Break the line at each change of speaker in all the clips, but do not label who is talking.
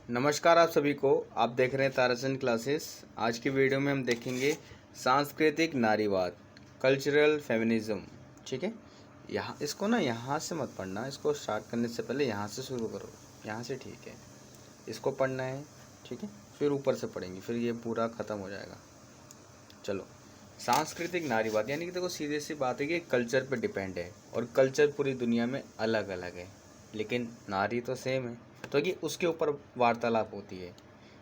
नमस्कार आप सभी को। आप देख रहे हैं ताराचंद क्लासेस। आज की वीडियो में हम देखेंगे सांस्कृतिक नारीवाद, कल्चरल फेमिनिज्म। ठीक है, यहाँ इसको ना यहाँ से मत पढ़ना, इसको स्टार्ट करने से पहले यहाँ से शुरू करो, यहाँ से। ठीक है, इसको पढ़ना है। ठीक है, फिर ऊपर से पढ़ेंगे, फिर ये पूरा ख़त्म हो जाएगा। चलो, सांस्कृतिक नारीवाद यानी कि देखो सीधे सी बात है कि कल्चर पे डिपेंड है और कल्चर पूरी दुनिया में अलग अलग है, लेकिन नारी तो सेम है, तो कि उसके ऊपर वार्तालाप होती है।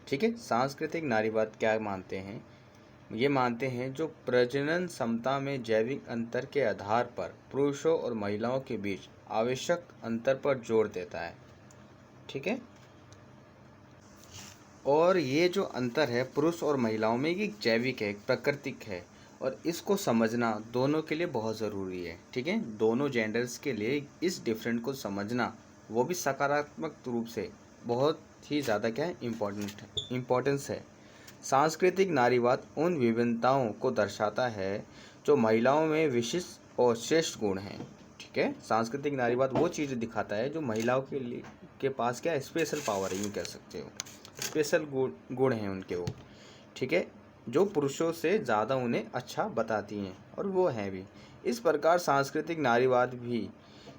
ठीक है, सांस्कृतिक नारीवाद क्या मानते हैं? ये मानते हैं जो प्रजनन क्षमता में जैविक अंतर के आधार पर पुरुषों और महिलाओं के बीच आवश्यक अंतर पर जोर देता है। ठीक है, और ये जो अंतर है पुरुष और महिलाओं में, ये जैविक है, प्राकृतिक है, और इसको समझना दोनों के लिए बहुत ज़रूरी है। ठीक है, दोनों जेंडर्स के लिए इस डिफरेंट को समझना, वो भी सकारात्मक रूप से, बहुत ही ज़्यादा क्या है, इम्पोर्टेंस है। सांस्कृतिक नारीवाद उन विभिन्नताओं को दर्शाता है जो महिलाओं में विशिष्ट और श्रेष्ठ गुण हैं। ठीक है, सांस्कृतिक नारीवाद वो चीज़ दिखाता है जो महिलाओं के लिए के पास क्या है, स्पेशल पावर है, यूँ कह सकते हो, स्पेशल गुण हैं उनके वो। ठीक है, जो पुरुषों से ज़्यादा उन्हें अच्छा बताती हैं, और वो हैं भी। इस प्रकार सांस्कृतिक नारीवाद भी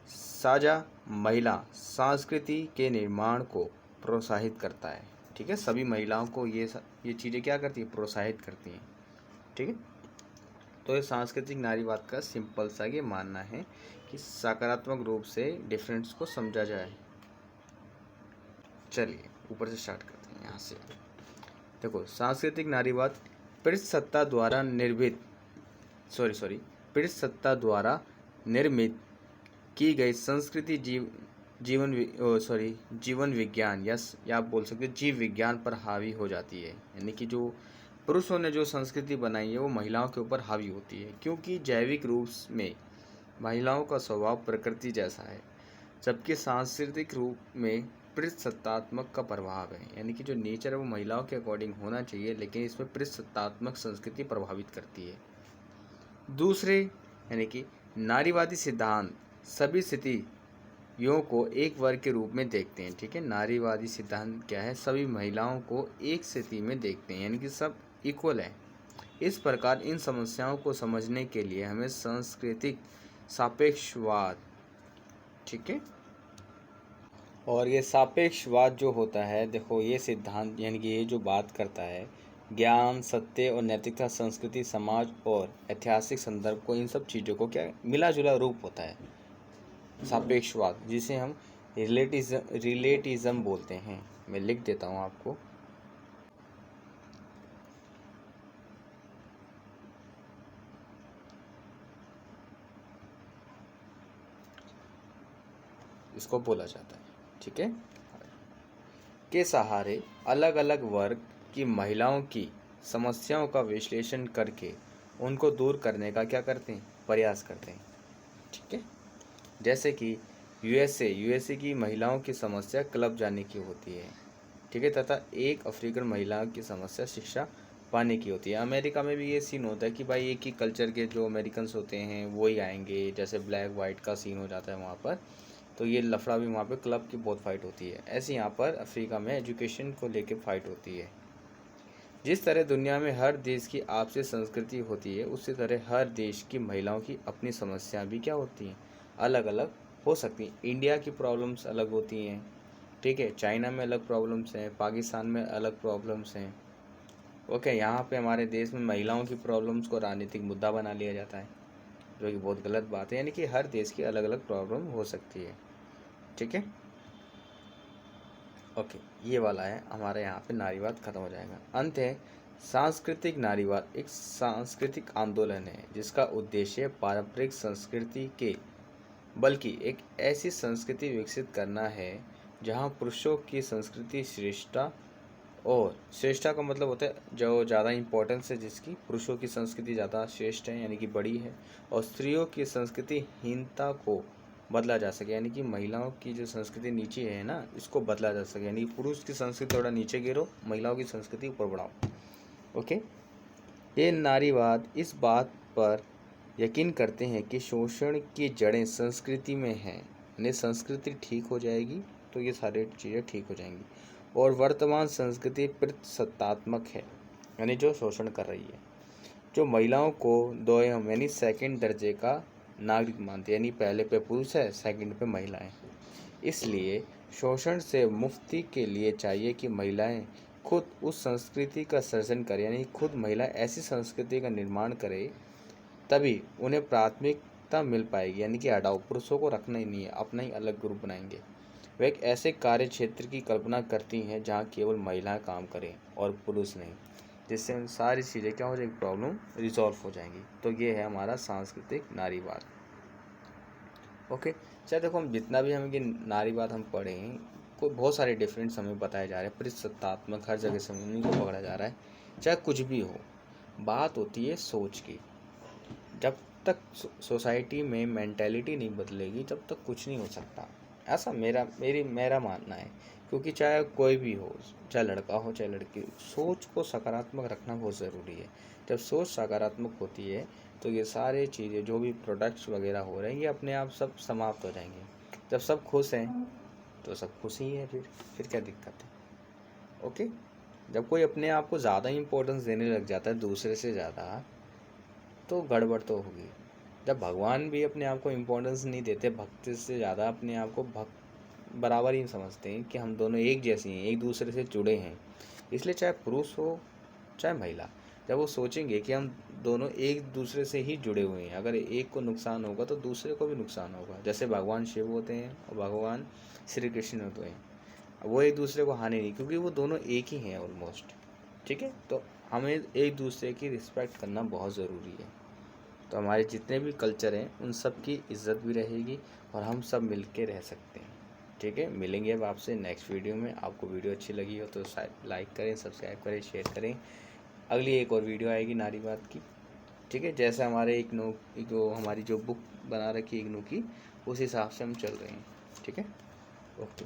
साझा महिला संस्कृति के निर्माण को प्रोत्साहित करता है। ठीक है, सभी महिलाओं को ये चीज़ें क्या करती है, प्रोत्साहित करती हैं। ठीक है, तो ये सांस्कृतिक नारीवाद का सिंपल सा ये मानना है कि सकारात्मक रूप से डिफरेंस को समझा जाए। चलिए ऊपर से स्टार्ट करते हैं। यहाँ से देखो, सांस्कृतिक नारीवाद पृष्ठ सत्ता द्वारा निर्मित की गई संस्कृति जीवन विज्ञान या आप बोल सकते जीव विज्ञान पर हावी हो जाती है। यानी कि जो पुरुषों ने जो संस्कृति बनाई है वो महिलाओं के ऊपर हावी होती है, क्योंकि जैविक रूप में महिलाओं का स्वभाव प्रकृति जैसा है, जबकि सांस्कृतिक रूप में पृष्ठसत्तात्मक का प्रभाव है। यानी कि जो नेचर है वो महिलाओं के अकॉर्डिंग होना चाहिए, लेकिन इसमें पृष्ठसत्तात्मक संस्कृति प्रभावित करती है। दूसरे यानी कि नारीवादी सिद्धांत सभी स्थितियों को एक वर्ग के रूप में देखते हैं। ठीक है, नारीवादी सिद्धांत क्या है, सभी महिलाओं को एक स्थिति में देखते हैं, यानी कि सब इक्वल है। इस प्रकार इन समस्याओं को समझने के लिए हमें सांस्कृतिक सापेक्षवाद, ठीक है, और ये सापेक्षवाद जो होता है, देखो ये सिद्धांत यानी कि ये जो बात करता है ज्ञान, सत्य और नैतिकता, संस्कृति, समाज और ऐतिहासिक संदर्भ को, इन सब चीज़ों को क्या मिला जुला रूप होता है सापेक्षवाद, जिसे हम रिलेटिज्म बोलते हैं। मैं लिख देता हूँ आपको। इसको बोला जाता है। ठीक है, के सहारे अलग अलग वर्ग की महिलाओं की समस्याओं का विश्लेषण करके उनको दूर करने का क्या करते हैं, प्रयास करते हैं। ठीक है, जैसे कि यूएसए की महिलाओं की समस्या क्लब जाने की होती है। ठीक है, तथा एक अफ्रीकन महिला की समस्या शिक्षा पाने की होती है। अमेरिका में भी ये सीन होता है कि भाई एक ही कल्चर के जो अमेरिकन्स होते हैं वो ही आएंगे, जैसे ब्लैक वाइट का सीन हो जाता है वहाँ पर, तो ये लफड़ा भी वहाँ पे क्लब की बहुत फाइट होती है। ऐसे यहाँ पर अफ्रीका में एजुकेशन को लेकर फाइट होती है। जिस तरह दुनिया में हर देश की आपसी संस्कृति होती है, उसी तरह हर देश की महिलाओं की अपनी समस्याएं भी क्या होती हैं, अलग अलग हो सकती हैं। इंडिया की प्रॉब्लम्स अलग होती हैं। ठीक है, चाइना में अलग प्रॉब्लम्स हैं, पाकिस्तान में अलग प्रॉब्लम्स हैं। ओके, यहाँ पे हमारे देश में महिलाओं की प्रॉब्लम्स को राजनीतिक मुद्दा बना लिया जाता है, जो कि बहुत गलत बात है। यानी कि हर देश की अलग अलग प्रॉब्लम हो सकती है। ठीक है, ओके, ये वाला है हमारे यहाँ पे नारीवाद खत्म हो जाएगा। अंत है, सांस्कृतिक नारीवाद एक सांस्कृतिक आंदोलन है जिसका उद्देश्य पारंपरिक संस्कृति के बल्कि एक ऐसी संस्कृति विकसित करना है जहाँ पुरुषों की संस्कृति श्रेष्ठता, और श्रेष्ठता का मतलब होता है जो ज़्यादा इम्पोर्टेंस है, जिसकी पुरुषों की संस्कृति ज़्यादा श्रेष्ठ है यानी कि बड़ी है, और स्त्रियों की संस्कृति हीनता को बदला जा सके, यानी कि महिलाओं की जो संस्कृति नीचे है ना, इसको बदला जा सके। यानी पुरुष की संस्कृति थोड़ा नीचे गिरो, महिलाओं की संस्कृति ऊपर बढ़ाओ। ओके, ये नारीवाद इस बात पर यकीन करते हैं कि शोषण की जड़ें संस्कृति में हैं, यानी संस्कृति ठीक हो जाएगी तो ये सारी चीज़ें ठीक हो जाएंगी। और वर्तमान संस्कृति प्रतिसत्तात्मक है, यानी जो शोषण कर रही है, जो महिलाओं को दोयम यानी सेकंड दर्जे का नागरिक मानती है, यानी पहले पे पुरुष है, सेकंड पे महिलाएं। इसलिए शोषण से मुक्ति के लिए चाहिए कि महिलाएं खुद उस संस्कृति का सृजन करें, यानी खुद महिला ऐसी संस्कृति का निर्माण करे, तभी उन्हें प्राथमिकता मिल पाएगी। यानी कि हटाओ, पुरुषों को रखना ही नहीं है, अपना ही अलग ग्रुप बनाएंगे। वे एक ऐसे कार्य क्षेत्र की कल्पना करती हैं जहाँ केवल महिलाएं काम करें और पुरुष नहीं, जिससे उन सारी चीज़ें क्या हो जाएगी, प्रॉब्लम रिजॉल्व हो जाएंगी। तो ये है हमारा सांस्कृतिक नारीवाद। ओके, चाहे देखो हम जितना भी हमें कि नारीवाद हम पढ़े हैं, कोई बहुत सारे डिफरेंट्स हमें बताए जा रहे हैं, प्रतिसत्तात्मक हर जगह से उन्हीं को पकड़ा जा रहा है। चाहे कुछ भी हो, बात होती है सोच की। जब तक सोसाइटी में मेंटेलिटी नहीं बदलेगी तब तक कुछ नहीं हो सकता, ऐसा मेरा मानना है। क्योंकि चाहे कोई भी हो, चाहे लड़का हो चाहे लड़की, सोच को सकारात्मक रखना बहुत ज़रूरी है। जब सोच सकारात्मक होती है तो ये सारे चीज़ें जो भी प्रोडक्ट्स वगैरह हो रहे हैं ये अपने आप सब समाप्त हो जाएंगे। जब सब खुश हैं तो सब खुश ही है, फिर क्या दिक्कत है। ओके, जब कोई अपने आप को ज़्यादा इम्पोर्टेंस देने लग जाता है दूसरे से ज़्यादा, तो गड़बड़ तो होगी। जब भगवान भी अपने आप को इम्पोर्टेंस नहीं देते, भक्ति से ज़्यादा अपने आप को बराबर ही समझते हैं कि हम दोनों एक जैसे हैं, एक दूसरे से जुड़े हैं। इसलिए चाहे पुरुष हो चाहे महिला, जब वो सोचेंगे कि हम दोनों एक दूसरे से ही जुड़े हुए हैं, अगर एक को नुकसान होगा तो दूसरे को भी नुकसान होगा। जैसे भगवान शिव होते हैं और भगवान श्री कृष्ण होते हैं, वो एक दूसरे को हानि नहीं, क्योंकि वो दोनों एक ही हैं ऑलमोस्ट। ठीक है, तो हमें एक दूसरे की रिस्पेक्ट करना बहुत ज़रूरी है। तो हमारे जितने भी कल्चर हैं उन सब की इज्जत भी रहेगी और हम सब मिल के रह सकते हैं। ठीक है, मिलेंगे अब आपसे नेक्स्ट वीडियो में। आपको वीडियो अच्छी लगी हो तो लाइक करें, सब्सक्राइब करें, शेयर करें। अगली एक और वीडियो आएगी नारीवाद की। ठीक है, जैसे हमारे हमारी जो बुक बना रखी है इग्नू की, उस हिसाब से हम चल रहे हैं। ठीक है, ओके।